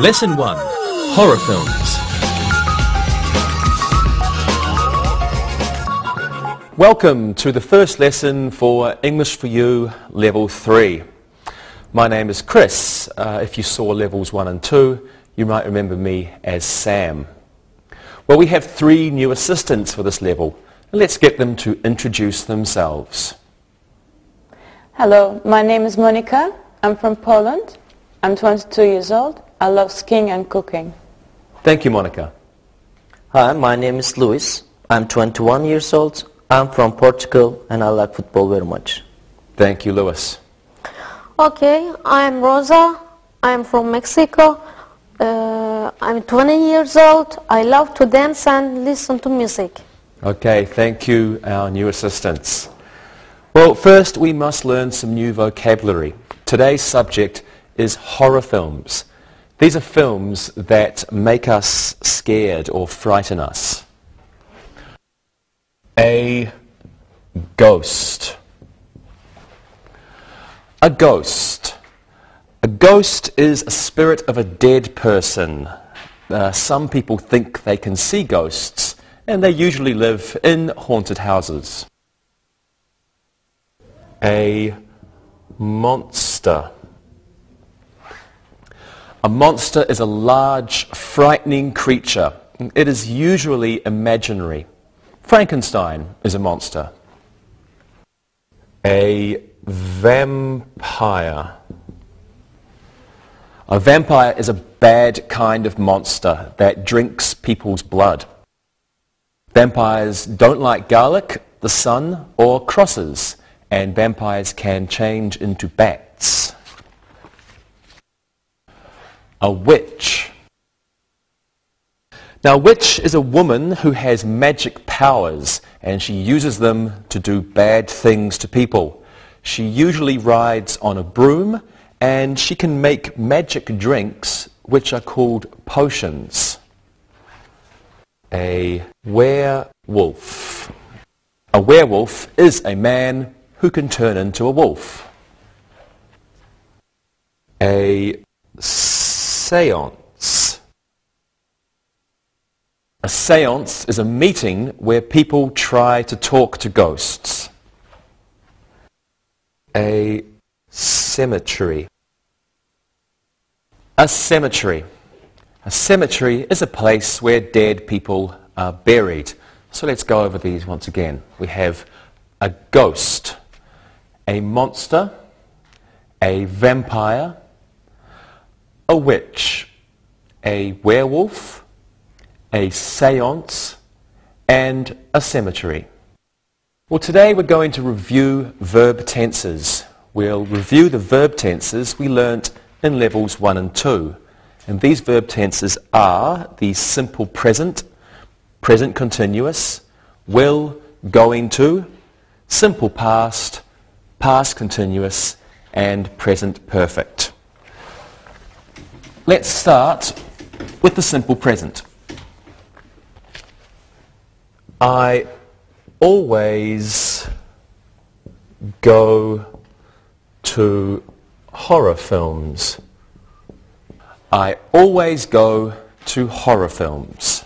Lesson 1. Horror Films. Welcome to the first lesson for English for You Level 3. My name is Chris. If you saw Levels 1 and 2, you might remember me as Sam. Well, we have 3 new assistants for this level. Let's get them to introduce themselves. Hello, my name is Monica. I'm from Poland. I'm 22 years old. I love skiing and cooking. Thank you, Monica. Hi, my name is Luis. I'm 21 years old. I'm from Portugal and I like football very much. Thank you, Luis. Okay, I'm Rosa. I'm from Mexico. I'm 20 years old. I love to dance and listen to music. Okay, thank you, our new assistants. Well, first we must learn some new vocabulary. Today's subject is horror films. These are films that make us scared or frighten us. A ghost. A ghost. A ghost is a spirit of a dead person. Some people think they can see ghosts, and they usually live in haunted houses. A monster. A monster is a large, frightening creature. It is usually imaginary. Frankenstein is a monster. A vampire. A vampire is a bad kind of monster that drinks people's blood. Vampires don't like garlic, the sun, or crosses, and vampires can change into bats. A witch. Now, a witch is a woman who has magic powers, and she uses them to do bad things to people. She usually rides on a broom, and she can make magic drinks, which are called potions. A werewolf. A werewolf is a man who can turn into a wolf. A séance. A séance is a meeting where people try to talk to ghosts. A cemetery. A cemetery. A cemetery is a place where dead people are buried. So let's go over these once again. We have a ghost, a monster, a vampire, a witch, a werewolf, a séance, and a cemetery. Well, today we're going to review verb tenses. We'll review the verb tenses we learnt in levels 1 and 2. And these verb tenses are the simple present, present continuous, will, going to, simple past, past continuous, and present perfect. Let's start with the simple present. I always go to horror films. I always go to horror films.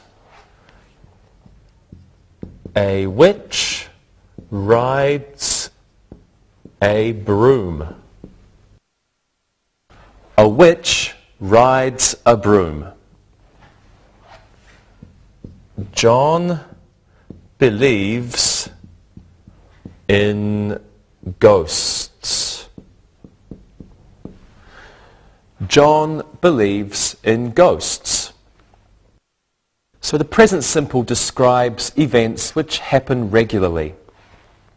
A witch rides a broom. A witch rides a broom. John believes in ghosts. John believes in ghosts. So the present simple describes events which happen regularly.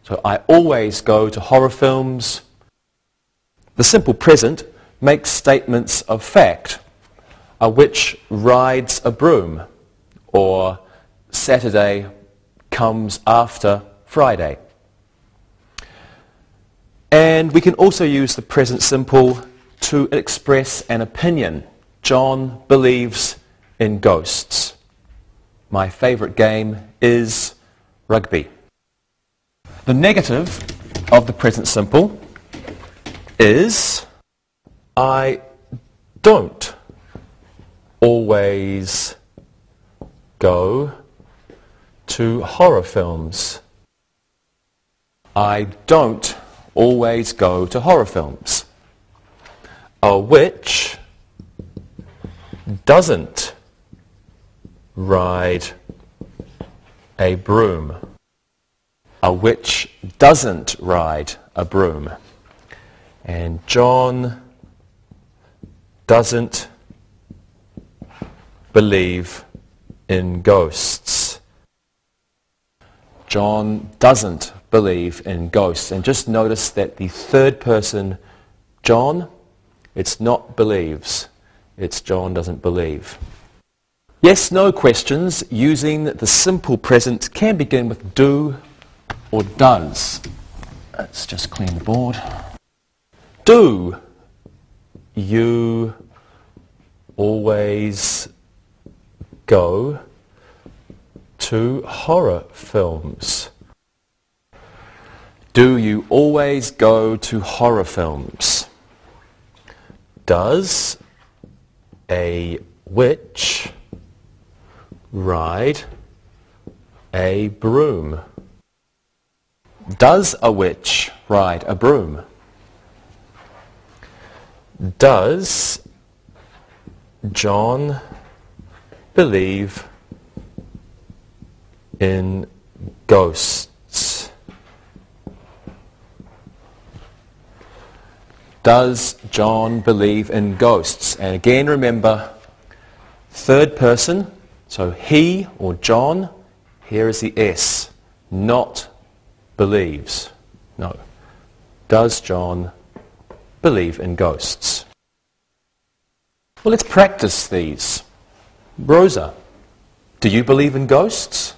So I always go to horror films. The simple present makes statements of fact. A witch rides a broom, or Saturday comes after Friday. And we can also use the present simple to express an opinion. John believes in ghosts. My favourite game is rugby. The negative of the present simple is I don't always go to horror films. I don't always go to horror films. A witch doesn't ride a broom. A witch doesn't ride a broom. And John doesn't believe in ghosts. John doesn't believe in ghosts. And just notice that the third person, John, it's not believes. It's John doesn't believe. Yes, no questions using the simple present can begin with do or does. Let's just clean the board. Do you always go to horror films? Do you always go to horror films? Does a witch ride a broom? Does a witch ride a broom? Does John believe in ghosts? Does John believe in ghosts? And again, remember, third person, so he or John, here is the S, not believes. No. Does John believe in ghosts? Well, let's practice these. Rosa, do you believe in ghosts?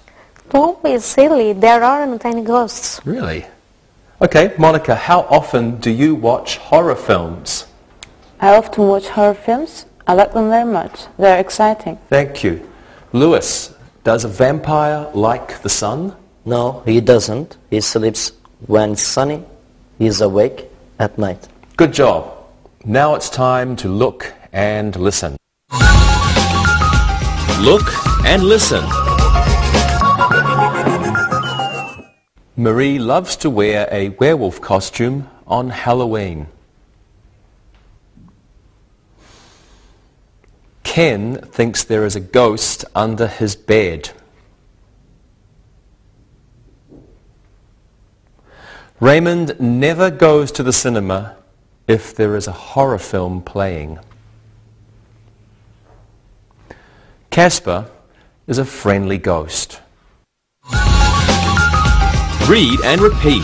Don't be silly, there aren't any ghosts. Really? Okay, Monica, how often do you watch horror films? I often watch horror films. I like them very much. They're exciting. Thank you. Lewis, does a vampire like the sun? No, he doesn't. He sleeps when it's sunny. He's awake at night. Good job. Now it's time to look and listen. Look and listen. Marie loves to wear a werewolf costume on Halloween. Ken thinks there is a ghost under his bed. Raymond never goes to the cinema if there is a horror film playing. Casper is a friendly ghost. Read and repeat.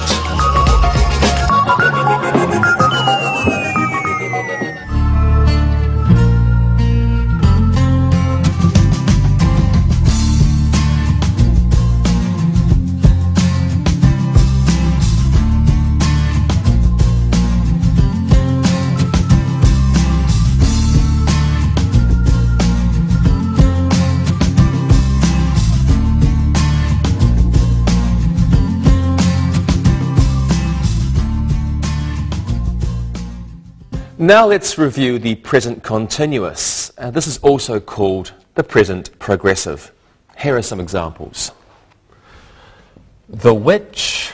Now let's review the present continuous. This is also called the present progressive. Here are some examples. The witch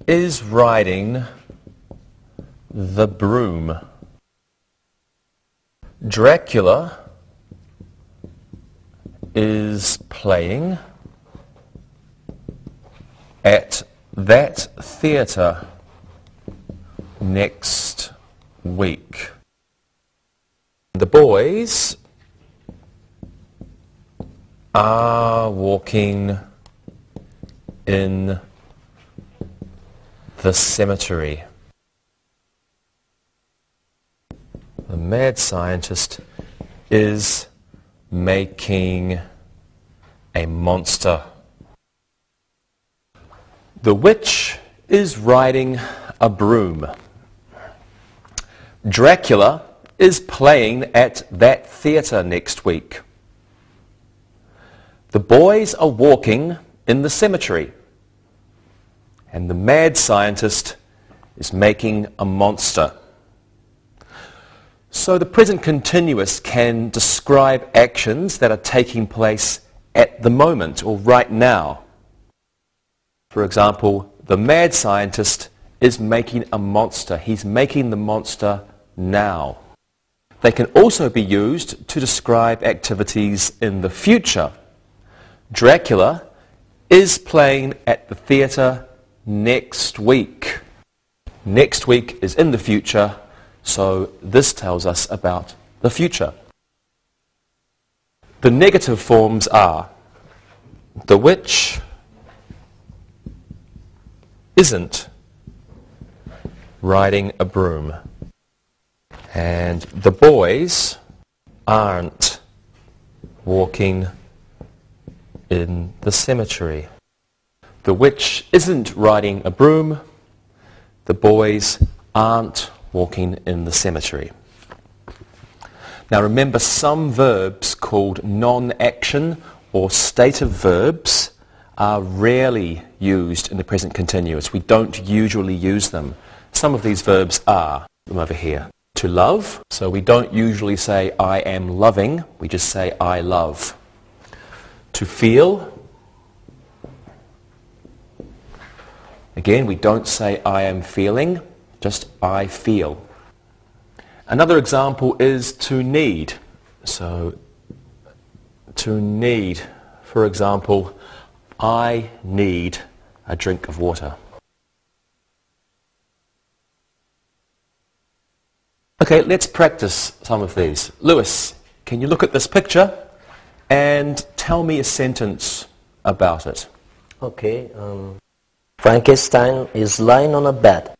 is riding the broom. Dracula is playing at that theatre next week. The boys are walking in the cemetery. The mad scientist is making a monster. The witch is riding a broom. Dracula is playing at that theatre next week. The boys are walking in the cemetery. And the mad scientist is making a monster. So the present continuous can describe actions that are taking place at the moment or right now. For example, the mad scientist is making a monster. He's making the monster now. They can also be used to describe activities in the future. Dracula is playing at the theatre next week. Next week is in the future, so this tells us about the future. The negative forms are the witch isn't riding a broom, and the boys aren't walking in the cemetery. The witch isn't riding a broom, the boys aren't walking in the cemetery. Now remember, some verbs called non-action or stative verbs are rarely used in the present continuous. We don't usually use them. Some of these verbs are, them over here, to love. So we don't usually say I am loving, we just say I love. To feel. Again, we don't say I am feeling, just I feel. Another example is to need. So, to need, for example, I need a drink of water. Okay, let's practice some of these. Lewis, can you look at this picture and tell me a sentence about it? Okay. Frankenstein is lying on a bed.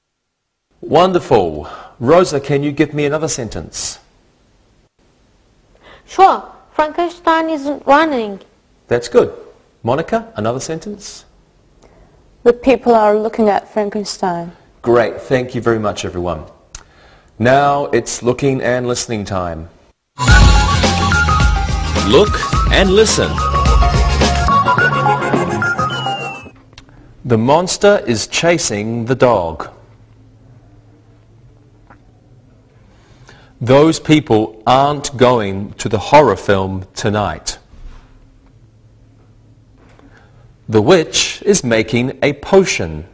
Wonderful. Rosa, can you give me another sentence? Sure. Frankenstein isn't running. That's good. Monica, another sentence? The people are looking at Frankenstein. Great. Thank you very much, everyone. Now it's looking and listening time. Look and listen. The monster is chasing the dog. Those people aren't going to the horror film tonight. The witch is making a potion.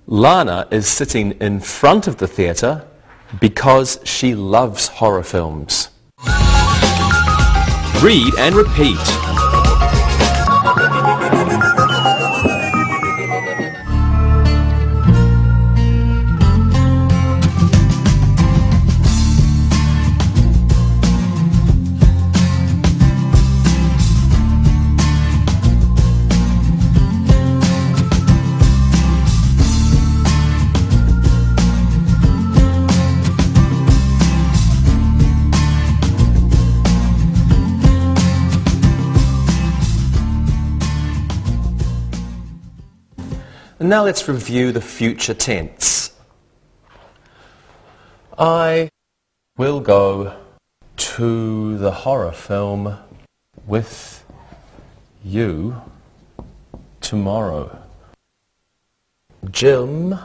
Lana is sitting in front of the theatre because she loves horror films. Read and repeat. And now let's review the future tense. I will go to the horror film with you tomorrow. Jim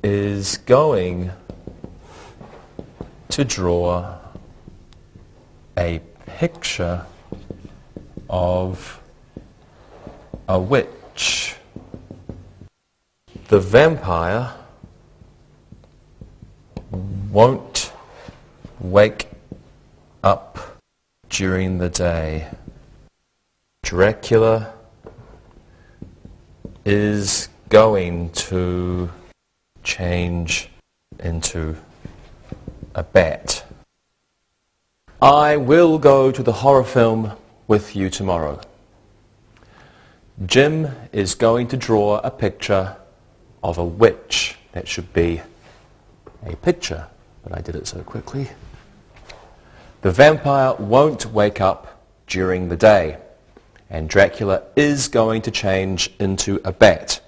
is going to draw a picture of a witch. The vampire won't wake up during the day. Dracula is going to change into a bat. I will go to the horror film with you tomorrow. Jim is going to draw a picture of a witch. That should be a picture, but I did it so quickly. The vampire won't wake up during the day, and Dracula is going to change into a bat.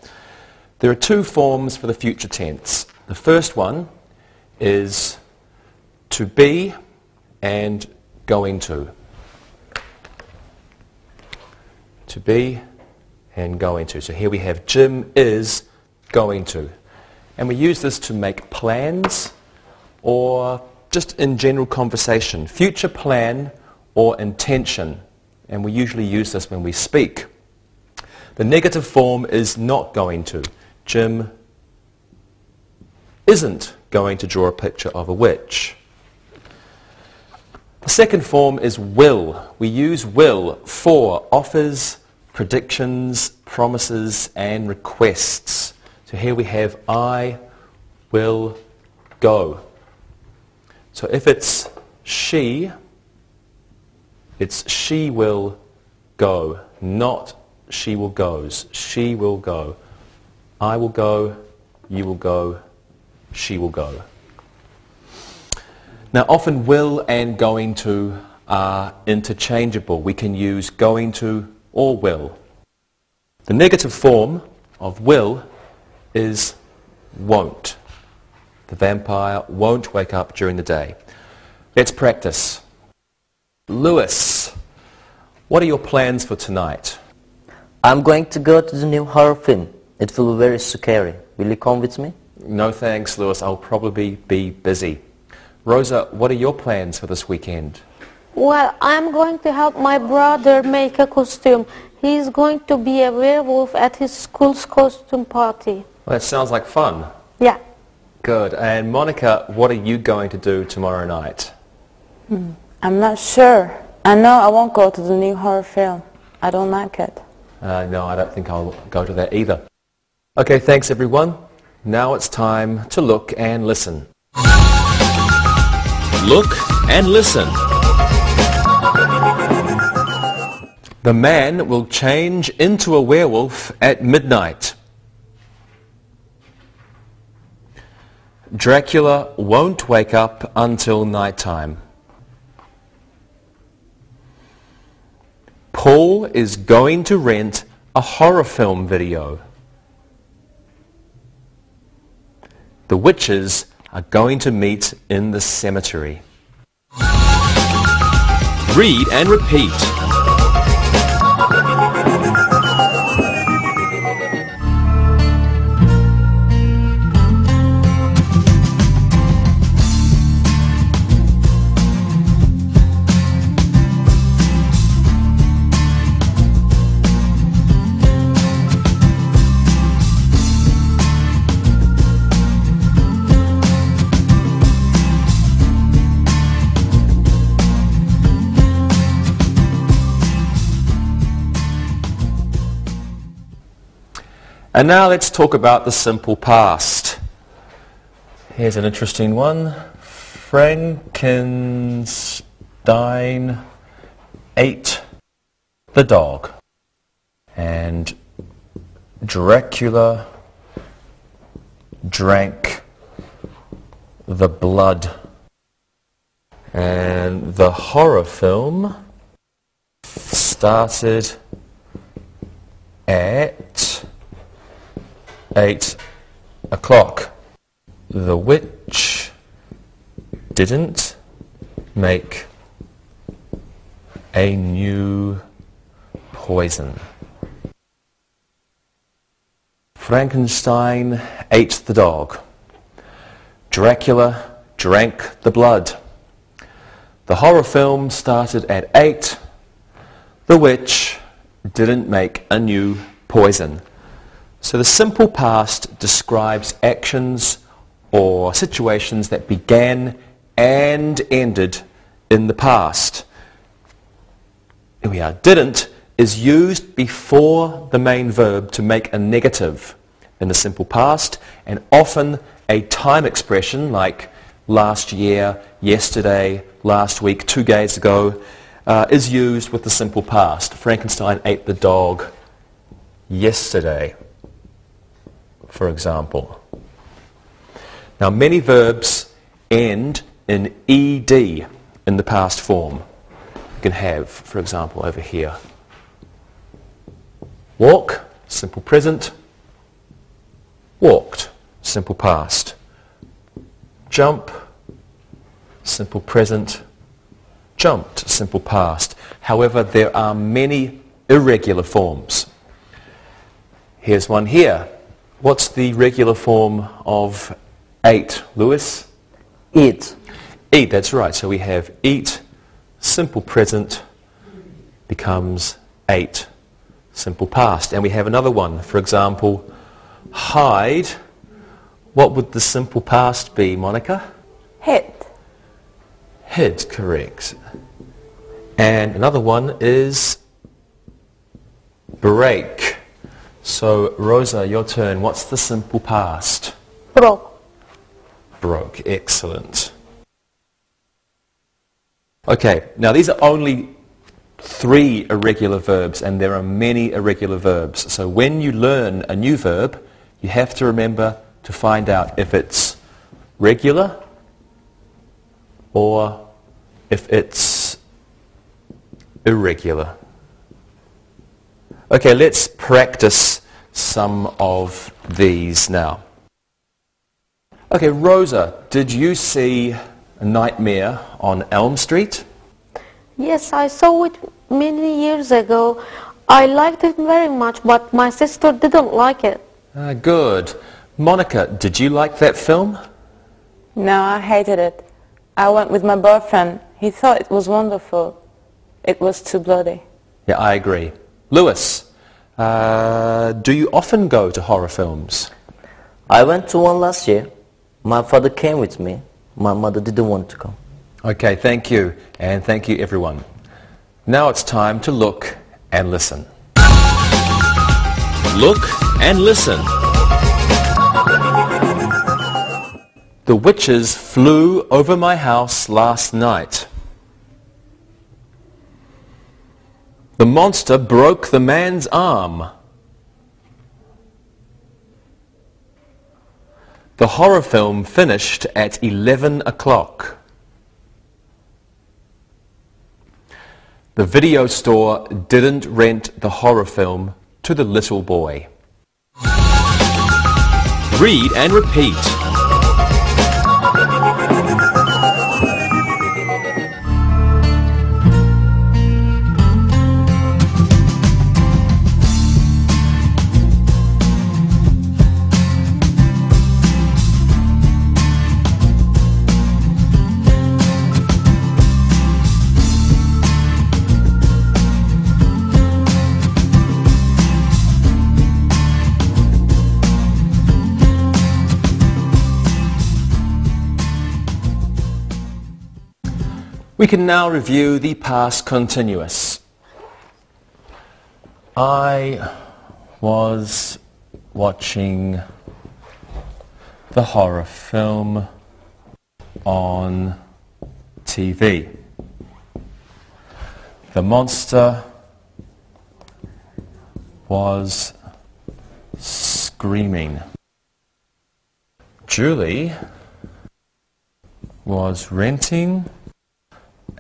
There are two forms for the future tense. The first one is to be and going to. To be and going to. So here we have Jim is going to. And we use this to make plans or just in general conversation. Future plan or intention. And we usually use this when we speak. The negative form is not going to. Jim isn't going to draw a picture of a witch. The second form is will. We use will for offers, predictions, promises, and requests. So here we have I will go. So if it's she will go, not she will goes. She will go. I will go, you will go, she will go. Now often will and going to are interchangeable. We can use going to or will. The negative form of will is won't. The vampire won't wake up during the day. Let's practice. Lewis, what are your plans for tonight? I'm going to go to the new horror film. It will be very scary. Will you come with me? No thanks, Lewis. I'll probably be busy. Rosa, what are your plans for this weekend? Well, I'm going to help my brother make a costume. He's going to be a werewolf at his school's costume party. Well, that sounds like fun. Yeah. Good. And Monica, what are you going to do tomorrow night? I'm not sure. I know I won't go to the new horror film. I don't like it. No, I don't think I'll go to that either. Okay, thanks everyone. Now it's time to look and listen. Look and listen. The man will change into a werewolf at midnight. Dracula won't wake up until nighttime. Paul is going to rent a horror film video. The witches are going to meet in the cemetery. Read and repeat. And now let's talk about the simple past. Here's an interesting one. Frankenstein ate the dog. And Dracula drank the blood. And the horror film started at 8 o'clock. The witch didn't make a new poison. Frankenstein ate the dog. Dracula drank the blood. The horror film started at 8. The witch didn't make a new poison. So the simple past describes actions or situations that began and ended in the past. Here we are. Didn't is used before the main verb to make a negative in the simple past, and often a time expression like last year, yesterday, last week, 2 days ago is used with the simple past. Frankenstein ate the dog yesterday, for example. Now many verbs end in ed in the past form. You can have, for example, over here. Walk, simple present. Walked, simple past. Jump, simple present. Jumped, simple past. However, there are many irregular forms. Here's one here. What's the regular form of ate, Lewis? Eat. Eat, that's right. So we have eat, simple present, becomes ate, simple past. And we have another one. For example, hide. What would the simple past be, Monica? Hid. Hid, correct. And another one is break. So, Rosa, your turn. What's the simple past? Broke. Broke. Excellent. Okay, now these are only 3 irregular verbs, and there are many irregular verbs. So when you learn a new verb, you have to remember to find out if it's regular or if it's irregular. Okay, let's practice some of these now. Okay, Rosa, did you see A Nightmare on Elm Street? Yes, I saw it many years ago. I liked it very much, but my sister didn't like it. Good. Monica, did you like that film? No, I hated it. I went with my boyfriend. He thought it was wonderful. It was too bloody. Yeah, I agree. Lewis, do you often go to horror films? I went to one last year. My father came with me. My mother didn't want to come. Okay, thank you. And thank you, everyone. Now it's time to look and listen. Look and listen. The witches flew over my house last night. The monster broke the man's arm. The horror film finished at 11 o'clock. The video store didn't rent the horror film to the little boy. Read and repeat. We can now review the past continuous. I was watching the horror film on TV. The monster was screaming. Julie was renting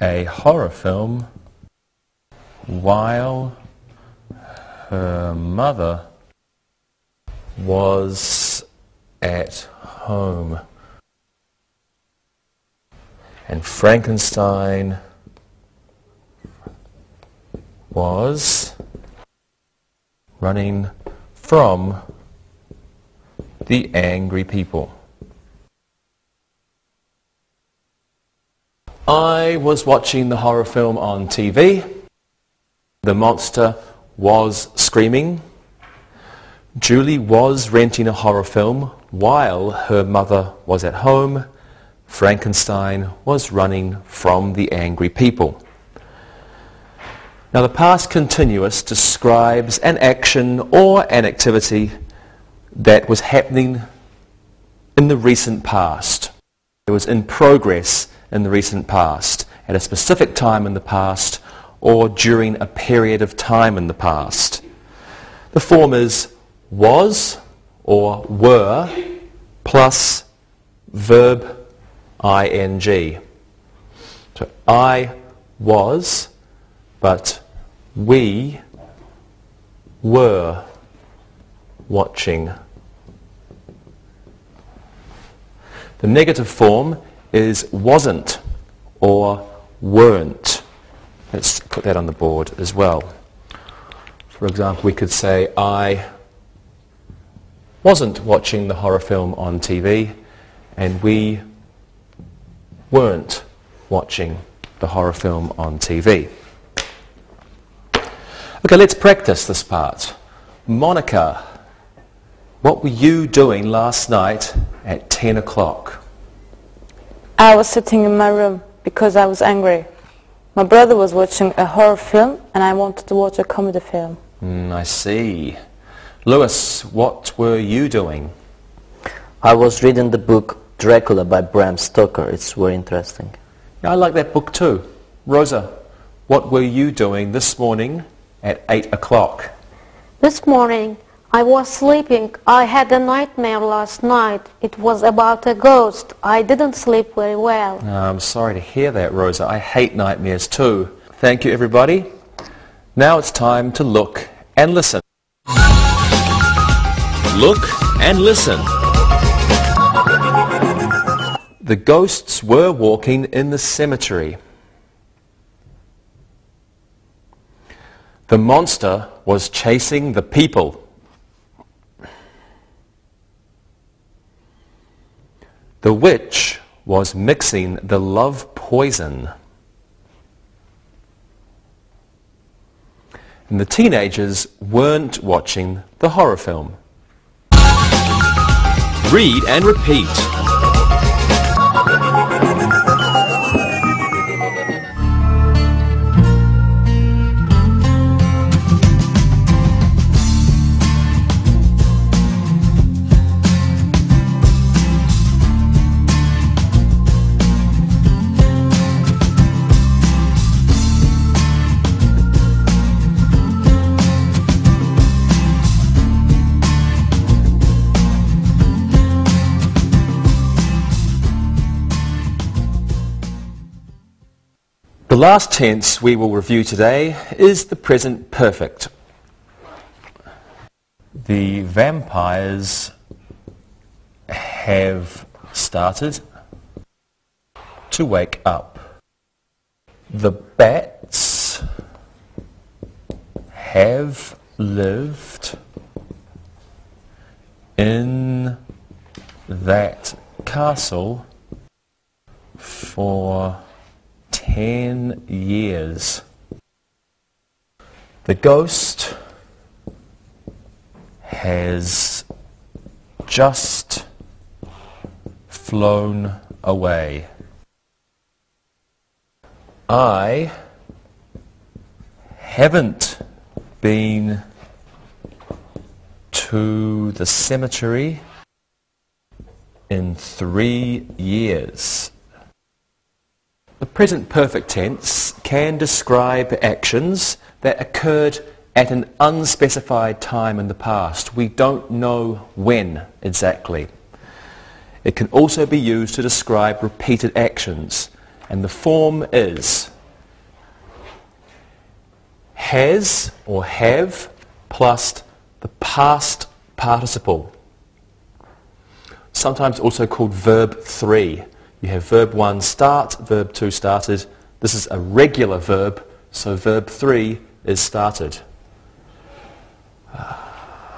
a horror film while her mother was at home. And Frankenstein was running from the angry people. I was watching the horror film on TV. The monster was screaming. Julie was renting a horror film while her mother was at home. Frankenstein was running from the angry people. Now the past continuous describes an action or an activity that was happening in the recent past. It was in progress in the recent past, at a specific time in the past, or during a period of time in the past. The form is was or were plus verb ing. So I was, but we were watching. The negative form is wasn't or weren't. Let's put that on the board as well. For example, we could say I wasn't watching the horror film on TV, and we weren't watching the horror film on TV. Okay, let's practice this part. Monica, what were you doing last night at 10 o'clock? I was sitting in my room because I was angry. My brother was watching a horror film and I wanted to watch a comedy film. I see. Lewis, what were you doing? I was reading the book Dracula by Bram Stoker. It's very interesting. Yeah, I like that book too. Rosa, what were you doing this morning at 8 o'clock? This morning I was sleeping. I had a nightmare last night. It was about a ghost. I didn't sleep very well. I'm sorry to hear that, Rosa. I hate nightmares too. Thank you, everybody. Now it's time to look and listen. Look and listen. The ghosts were walking in the cemetery. The monster was chasing the people. The witch was mixing the love poison. And the teenagers weren't watching the horror film. Read and repeat. The last tense we will review today is the present perfect. The vampires have started to wake up. The bats have lived in that castle for 10 years. The ghost has just flown away. I haven't been to the cemetery in 3 years. The present perfect tense can describe actions that occurred at an unspecified time in the past. We don't know when exactly. It can also be used to describe repeated actions, and the form is has or have plus the past participle, sometimes also called verb 3. You have verb 1 start, verb 2 started. This is a regular verb, so verb 3 is started.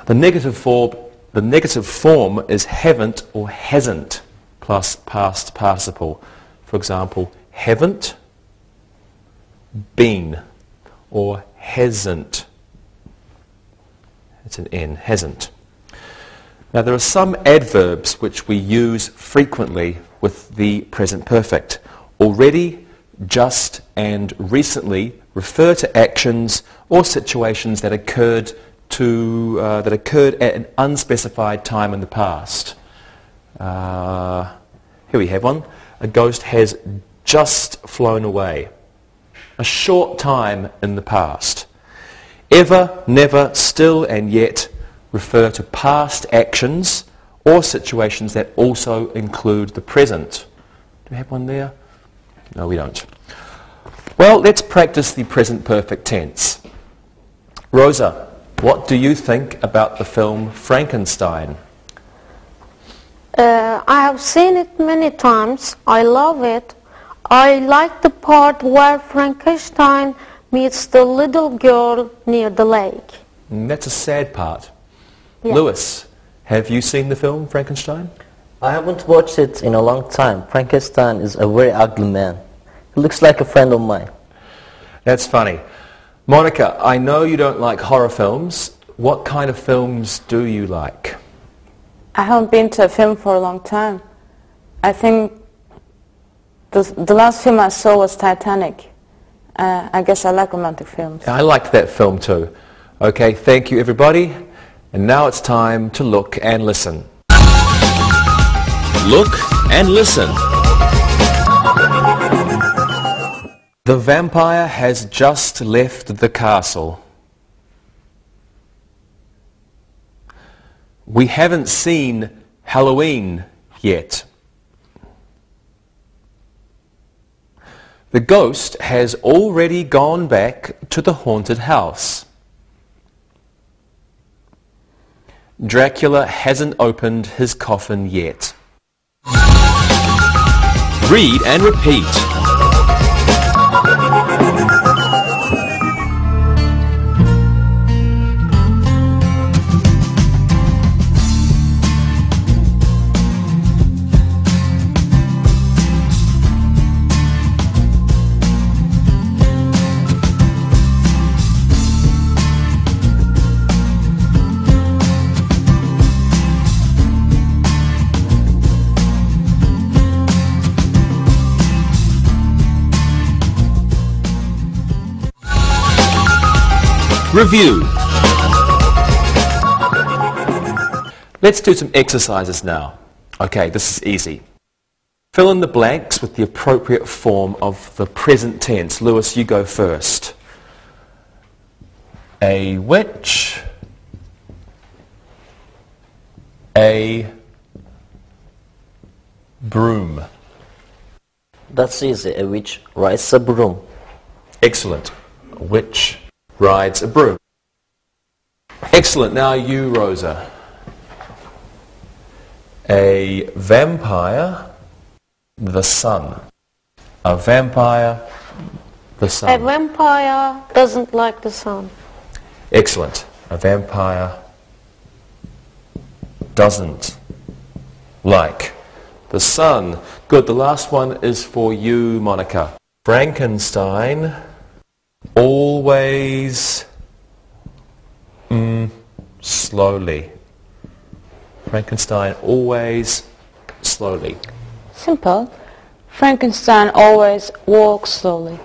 The negative form is haven't or hasn't plus past participle. For example, haven't been or hasn't. It's an N, hasn't. Now there are some adverbs which we use frequently with the present perfect. Already, just, and recently refer to actions or situations that occurred at an unspecified time in the past. Here we have one. A ghost has just flown away. A short time in the past. Ever, never, still, and yet refer to past actions or situations that also include the present. Do we have one there? No, we don't. Well, let's practice the present perfect tense. Rosa, what do you think about the film Frankenstein? I have seen it many times. I love it. I like the part where Frankenstein meets the little girl near the lake. That's a sad part. Yeah. Lewis, Have you seen the film Frankenstein? I haven't watched it in a long time. Frankenstein is a very ugly man. He looks like a friend of mine. That's funny. Monica, I know you don't like horror films. What kind of films do you like? I haven't been to a film for a long time. I think the last film I saw was Titanic. I guess I like romantic films. I liked that film too. Okay, thank you everybody. And now it's time to look and listen. Look and listen. The vampire has just left the castle. We haven't seen Halloween yet. The ghost has already gone back to the haunted house. Dracula hasn't opened his coffin yet. Read and repeat. Review. Let's do some exercises now. Okay, this is easy. Fill in the blanks with the appropriate form of the present tense. Lewis, you go first. A witch. A broom. That's easy. A witch rides a broom. Excellent. A witch rides a broom. Excellent. Now you, Rosa. A vampire, the sun. A vampire, the sun. A vampire doesn't like the sun. Excellent. A vampire doesn't like the sun. Good. The last one is for you, Monica. Frankenstein always slowly. Frankenstein always slowly. Simple. Frankenstein always walks slowly.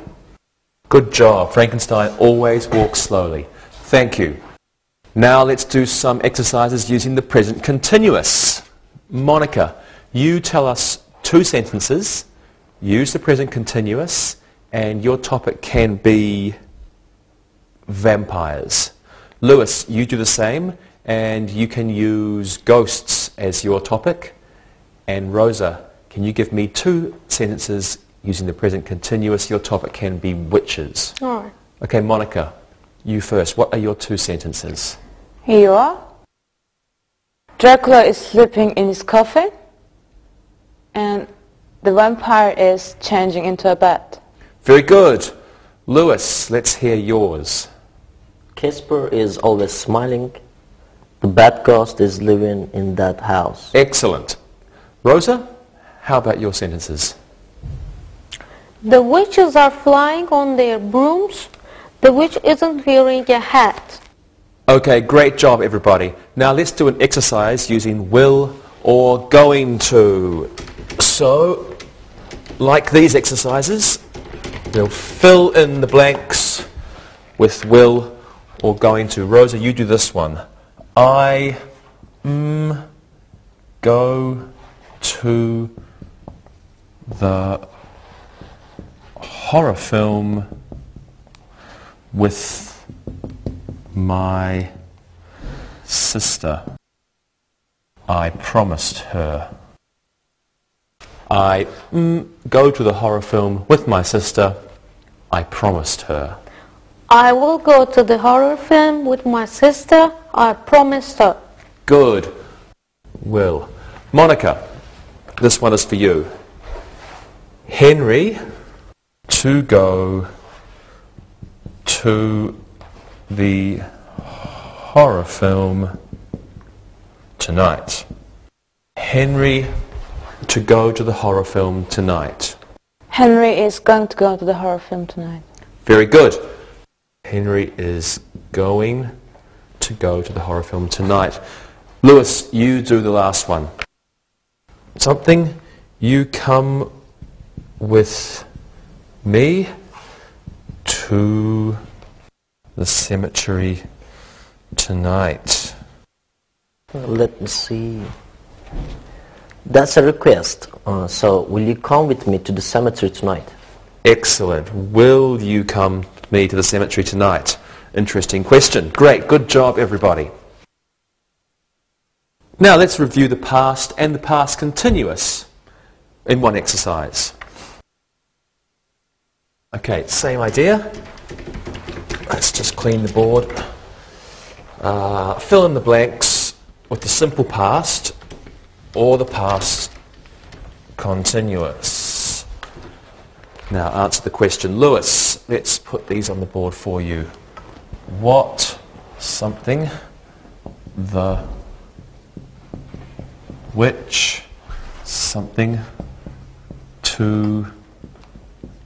Good job. Frankenstein always walks slowly. Thank you. Now let's do some exercises using the present continuous. Monica, you tell us 2 sentences. Use the present continuous, and your topic can be vampires. Lewis, you do the same, and you can use ghosts as your topic. And Rosa, can you give me 2 sentences using the present continuous? Your topic can be witches. All right. Okay, Monica, you first. What are your 2 sentences? Here you are. Dracula is sleeping in his coffin, and the vampire is changing into a bat. Very good. Lewis, let's hear yours. Casper is always smiling. The bad ghost is living in that house. Excellent. Rosa, how about your sentences? The witches are flying on their brooms. The witch isn't wearing a hat. Okay, great job everybody. Now let's do an exercise using will or going to. So, like these exercises, we'll fill in the blanks with will or going to. Rosa, you do this one. I go to the horror film with my sister. I promised her. I go to the horror film with my sister. I promised her. I will go to the horror film with my sister. I promised her. Good. Will. Monica, this one is for you. Henry to go to the horror film tonight. Henry to go to the horror film tonight. Henry is going to go to the horror film tonight. Very good. Henry is going to go to the horror film tonight. Lewis, you do the last one. Something, you come with me to the cemetery tonight. Let me see. That's a request. So, will you come with me to the cemetery tonight? Excellent. Will you come with me to the cemetery tonight? Interesting question. Great. Good job, everybody. Now let's review the past and the past continuous in one exercise. Okay, same idea. Let's just clean the board. Fill in the blanks with the simple past or the past continuous. Now answer the question. Lewis, let's put these on the board for you. What, something, the, which, something, 2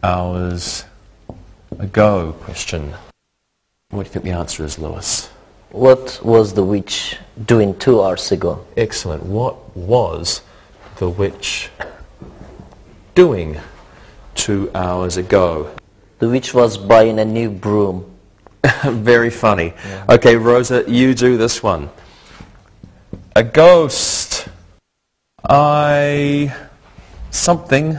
hours ago, question. What do you think the answer is, Lewis? What was the witch doing 2 hours ago? Excellent. What was the witch doing 2 hours ago? The witch was buying a new broom. Very funny. Yeah. Okay, Rosa, you do this one. A ghost. Something.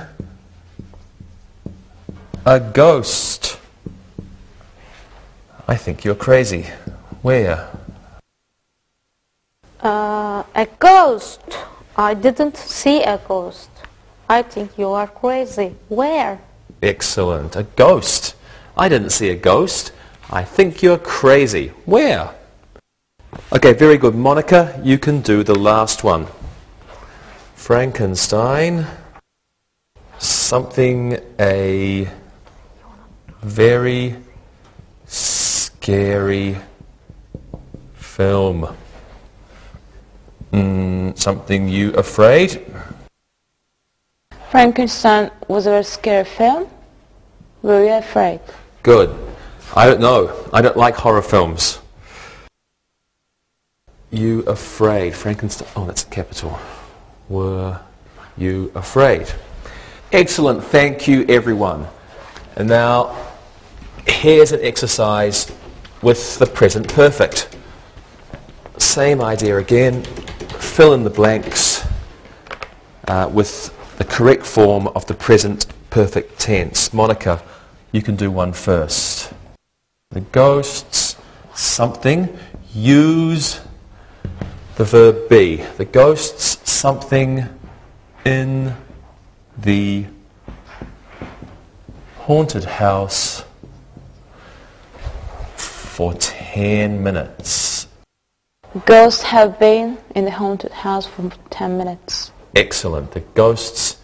A ghost. I think you're crazy. Where? A ghost. I didn't see a ghost. I think you are crazy. Where? Excellent. A ghost. I didn't see a ghost. I think you're crazy. Where? Okay, very good. Monica, you can do the last one. Frankenstein. Something, a very scary film. Something you afraid? Frankenstein was a very scary film. Were you afraid? Good. I don't know. I don't like horror films. You afraid? Frankenstein. Oh, that's a capital. Were you afraid? Excellent. Thank you, everyone. And now, here's an exercise with the present perfect. Same idea again. Fill in the blanks with the correct form of the present perfect tense. Monica, you can do one first. The ghosts, something, use the verb be. The ghosts, something in the haunted house for 10 minutes. Ghosts have been in the haunted house for 10 minutes. Excellent. The ghosts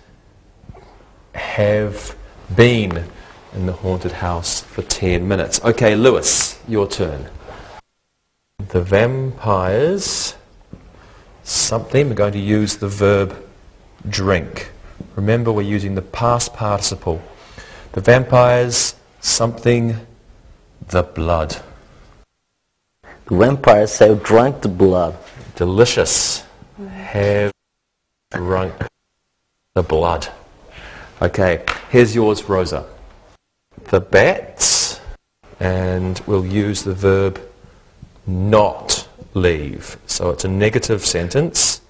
have been in the haunted house for 10 minutes. Okay, Lewis, your turn. The vampires, something, we're going to use the verb drink. Remember, we're using the past participle. The vampires, something, the blood. The vampires have drunk the blood. Delicious. Have drunk the blood. Okay, here's yours, Rosa. The bats, and we'll use the verb not leave. So it's a negative sentence.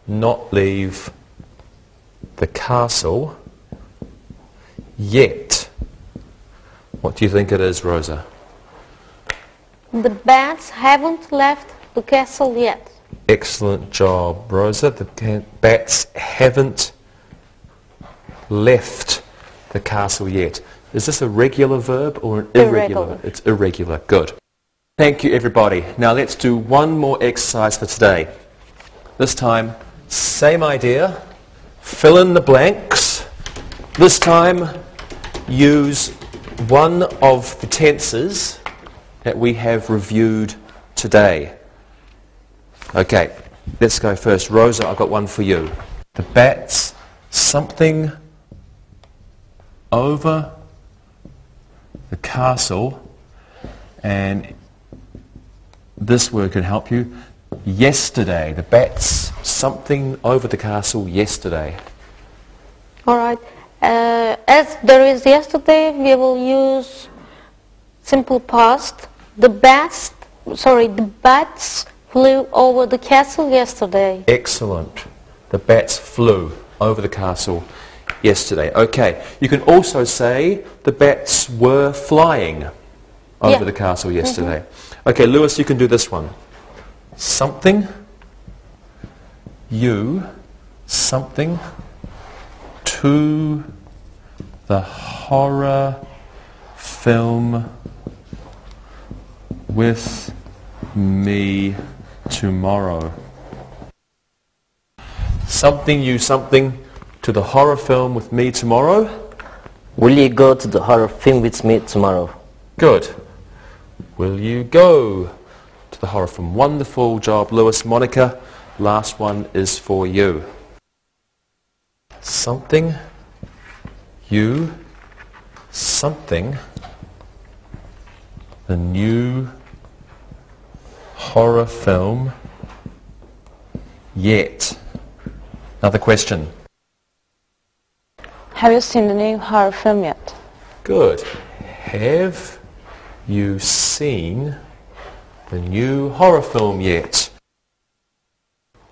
Not leave the castle yet. What do you think it is, Rosa? The bats haven't left the castle yet. Excellent job, Rosa. The bats haven't left the castle yet. Is this a regular verb or an irregular verb? It's irregular. Good. Thank you, everybody. Now let's do one more exercise for today. This time, same idea. Fill in the blanks. This time, use one of the tenses that we have reviewed today. Okay, let's go first. Rosa, I've got one for you. The bats, something over the castle, and this word can help you. Yesterday. The bats, something over the castle yesterday. All right. As there is yesterday, we will use simple past. The bats flew over the castle yesterday. Excellent. The bats flew over the castle yesterday. Okay. You can also say the bats were flying over the castle yesterday. Okay, Lewis, you can do this one. Something, you, something, to the horror film with me tomorrow. Something, you, something, to the horror film with me tomorrow. Will you go to the horror film with me tomorrow? Good. Will you go to the horror film? Wonderful job, Lewis. Monica, last one is for you. Something, you, something, the new horror film yet. Another question. Have you seen the new horror film yet? Good. Have you seen the new horror film yet?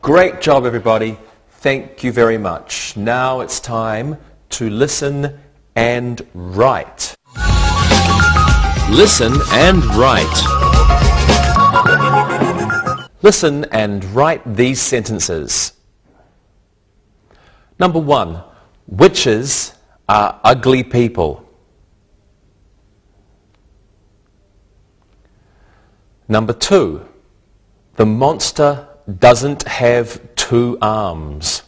Great job, everybody. Thank you very much. Now it's time to listen and write. Listen and write. Listen and write these sentences. Number 1. Witches are ugly people. Number 2. The monster doesn't have 2 arms.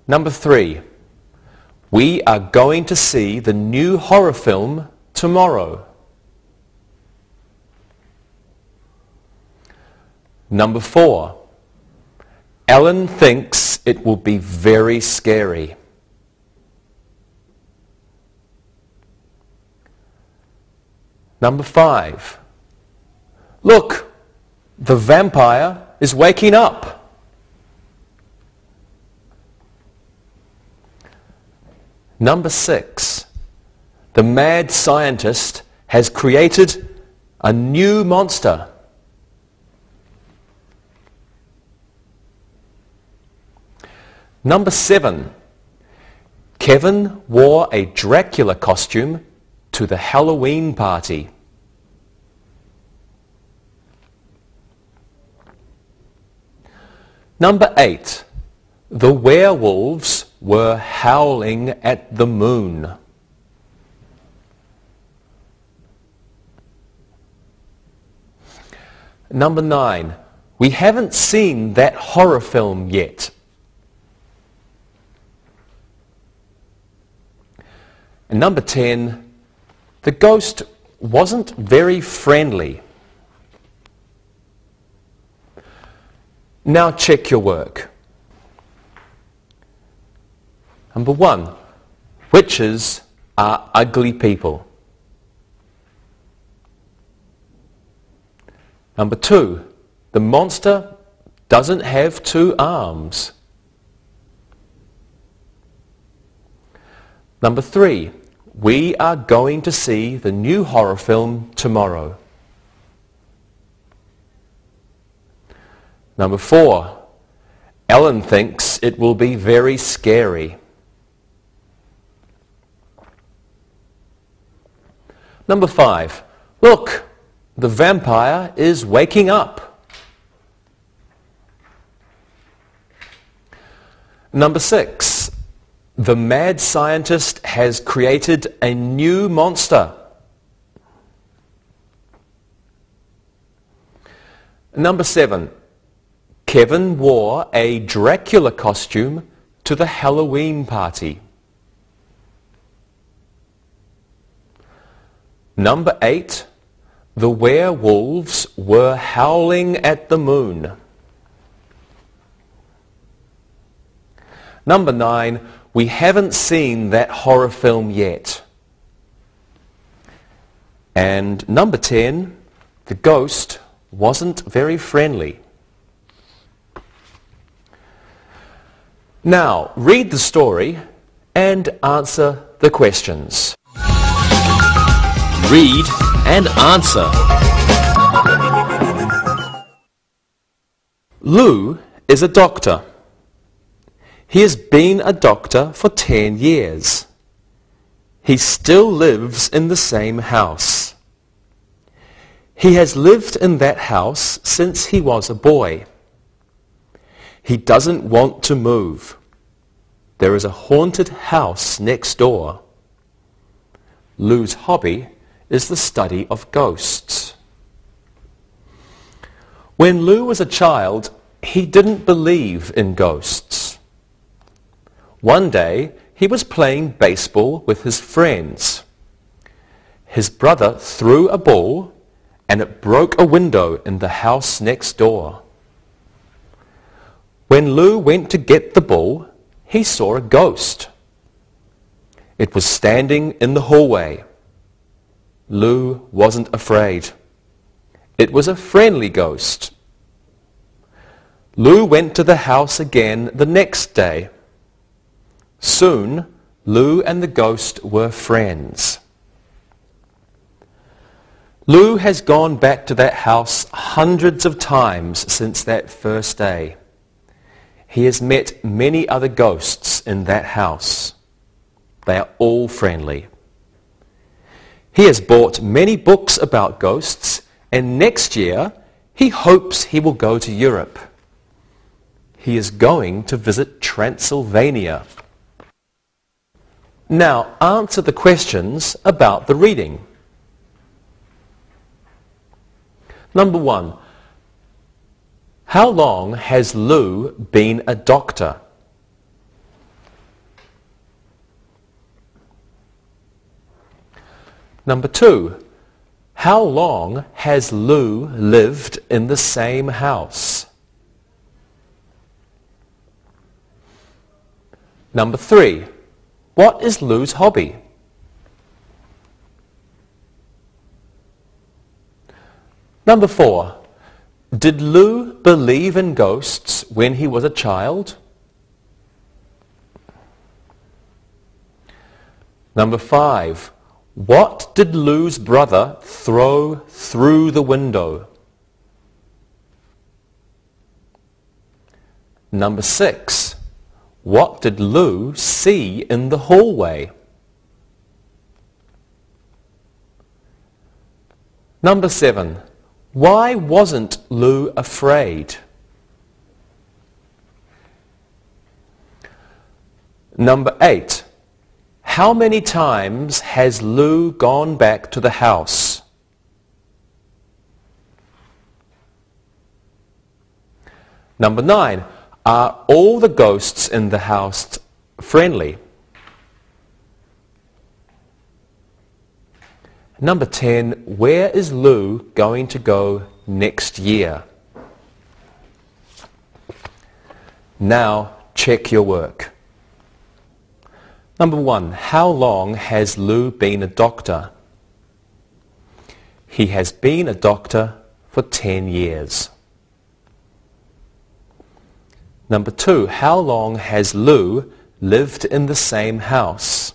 Number 3. We are going to see the new horror film tomorrow. Number 4. Ellen thinks it will be very scary. Number 5. Look, the vampire is waking up. Number 6. The mad scientist has created a new monster. Number 7. Kevin wore a Dracula costume to the Halloween party. Number 8. The werewolves were howling at the moon. Number 9. We haven't seen that horror film yet. And number 10. The ghost wasn't very friendly. Now check your work. Number 1. Witches are ugly people. Number 2. The monster doesn't have 2 arms. Number 3. We are going to see the new horror film tomorrow. Number 4. Ellen thinks it will be very scary. Number 5. Look, the vampire is waking up. Number 6. The mad scientist has created a new monster. Number 7. Kevin wore a Dracula costume to the Halloween party. Number 8. The werewolves were howling at the moon. Number 9, we haven't seen that horror film yet. And number 10, the ghost wasn't very friendly. Now, read the story and answer the questions. Read and answer. Lou is a doctor. He has been a doctor for 10 years. He still lives in the same house. He has lived in that house since he was a boy. He doesn't want to move. There is a haunted house next door. Lou's hobby is the study of ghosts. When Lou was a child, he didn't believe in ghosts. One day, he was playing baseball with his friends. His brother threw a ball and it broke a window in the house next door. When Lou went to get the ball, he saw a ghost. It was standing in the hallway. Lou wasn't afraid. It was a friendly ghost. Lou went to the house again the next day. Soon, Lou and the ghost were friends. Lou has gone back to that house hundreds of times since that first day. He has met many other ghosts in that house. They are all friendly. He has bought many books about ghosts, and next year he hopes he will go to Europe. He is going to visit Transylvania. Now answer the questions about the reading. Number 1. How long has Lou been a doctor? Number 2. How long has Lou lived in the same house? Number 3. What is Lou's hobby? Number 4. Did Lou believe in ghosts when he was a child? Number 5. What did Lou's brother throw through the window? Number 6. What did Lou see in the hallway? Number 7. Why wasn't Lou afraid? Number 8. How many times has Lou gone back to the house? Number 9. Are all the ghosts in the house friendly? Number 10. Where is Lou going to go next year? Now check your work. Number 1. How long has Lou been a doctor? He has been a doctor for 10 years. Number 2. How long has Lou lived in the same house?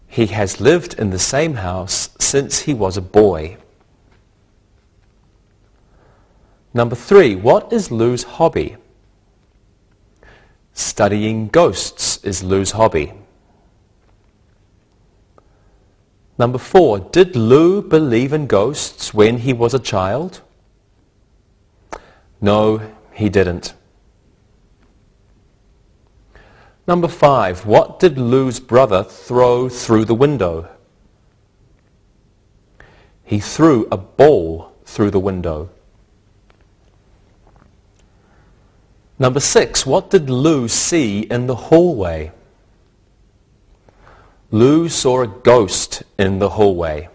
He has lived in the same house since he was a boy. Number 3. What is Lou's hobby? Studying ghosts is Lou's hobby. Number 4. Did Lou believe in ghosts when he was a child? No, he didn't. Number 5. What did Lou's brother throw through the window? He threw a ball through the window. Number 6. What did Lou see in the hallway? Lou saw a ghost in the hallway.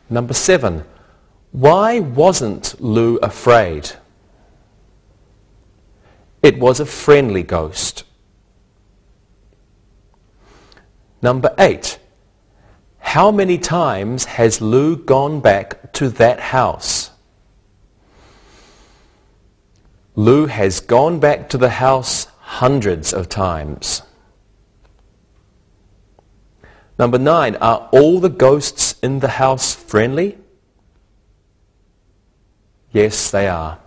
Number 7. Why wasn't Lou afraid? It was a friendly ghost. Number 8. How many times has Lou gone back to that house? Lou has gone back to the house hundreds of times. Number 9. Are all the ghosts in the house friendly? Yes, they are.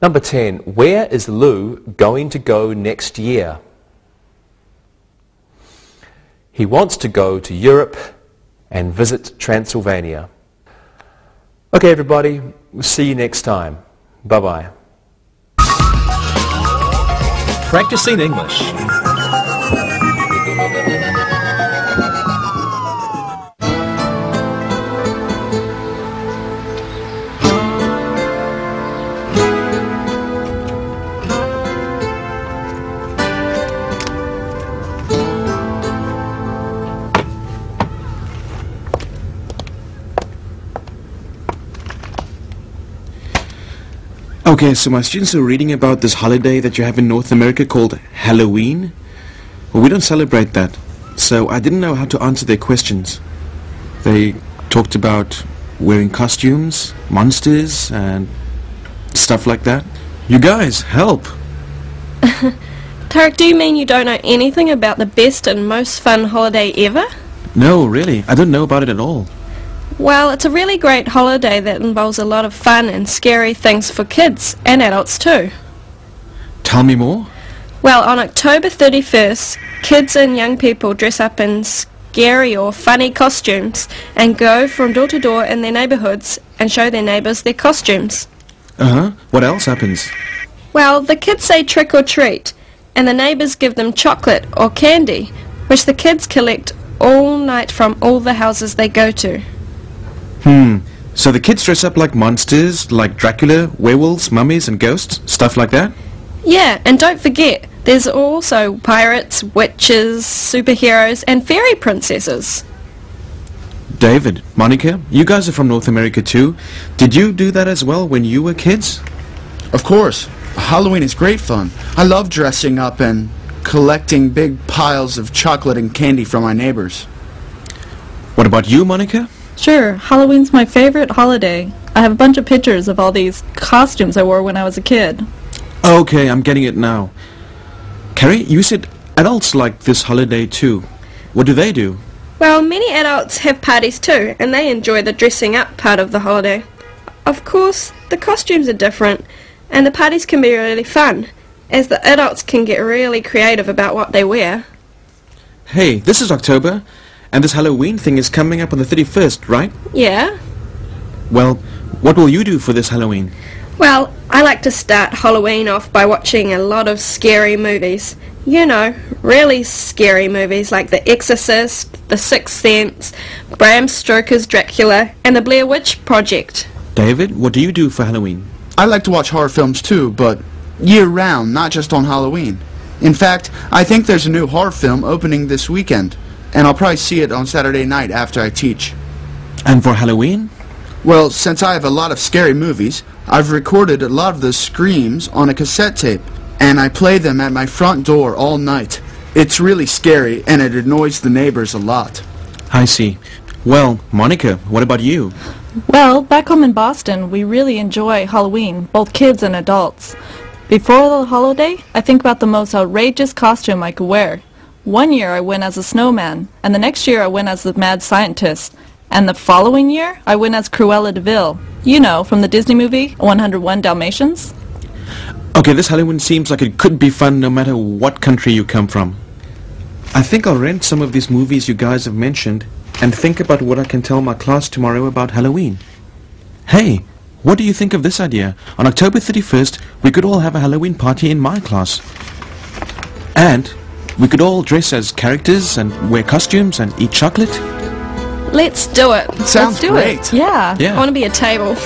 Number 10. Where is Lou going to go next year? He wants to go to Europe and visit Transylvania. Okay, everybody, we'll see you next time. Bye-bye. Practicing English. Okay, so my students are reading about this holiday that you have in North America called Halloween. Well, we don't celebrate that, so I didn't know how to answer their questions. They talked about wearing costumes, monsters, and stuff like that. You guys, help! Tarek, do you mean you don't know anything about the best and most fun holiday ever? No, really, I don't know about it at all. Well, it's a really great holiday that involves a lot of fun and scary things for kids and adults too. Tell me more. Well, on October 31st, kids and young people dress up in scary or funny costumes and go from door to door in their neighbourhoods and show their neighbours their costumes. Uh-huh. What else happens? Well, the kids say trick or treat, and the neighbours give them chocolate or candy, which the kids collect all night from all the houses they go to. So the kids dress up like monsters, like Dracula, werewolves, mummies and ghosts, stuff like that? Yeah, and don't forget, there's also pirates, witches, superheroes, and fairy princesses. David, Monica, you guys are from North America too. Did you do that as well when you were kids? Of course. Halloween is great fun. I love dressing up and collecting big piles of chocolate and candy from my neighbors. What about you, Monica? Sure, Halloween's my favorite holiday. I have a bunch of pictures of all these costumes I wore when I was a kid. Okay, I'm getting it now. Carrie, you said adults like this holiday too. What do they do? Well, many adults have parties too, and they enjoy the dressing up part of the holiday. Of course, the costumes are different, and the parties can be really fun, as the adults can get really creative about what they wear. Hey, this is October, and this Halloween thing is coming up on the 31st, right? Yeah. Well, what will you do for this Halloween? Well, I like to start Halloween off by watching a lot of scary movies. You know, really scary movies like The Exorcist, The Sixth Sense, Bram Stoker's Dracula, and The Blair Witch Project. David, what do you do for Halloween? I like to watch horror films too, but year-round, not just on Halloween. In fact, I think there's a new horror film opening this weekend, and I'll probably see it on Saturday night after I teach. And for Halloween? Well, since I have a lot of scary movies, I've recorded a lot of the screams on a cassette tape, and I play them at my front door all night. It's really scary, and it annoys the neighbors a lot. I see. Well, Monica, what about you? Well, back home in Boston, we really enjoy Halloween, both kids and adults. Before the holiday, I think about the most outrageous costume I could wear. One year I went as a snowman, and the next year I went as the mad scientist. And the following year, I went as Cruella de Vil. You know, from the Disney movie, 101 Dalmatians. Okay, this Halloween seems like it could be fun no matter what country you come from. I think I'll rent some of these movies you guys have mentioned and think about what I can tell my class tomorrow about Halloween. Hey, what do you think of this idea? On October 31st, we could all have a Halloween party in my class. And we could all dress as characters and wear costumes and eat chocolate. Let's do it. Sounds Let's do great. it. Yeah. I want to be a table.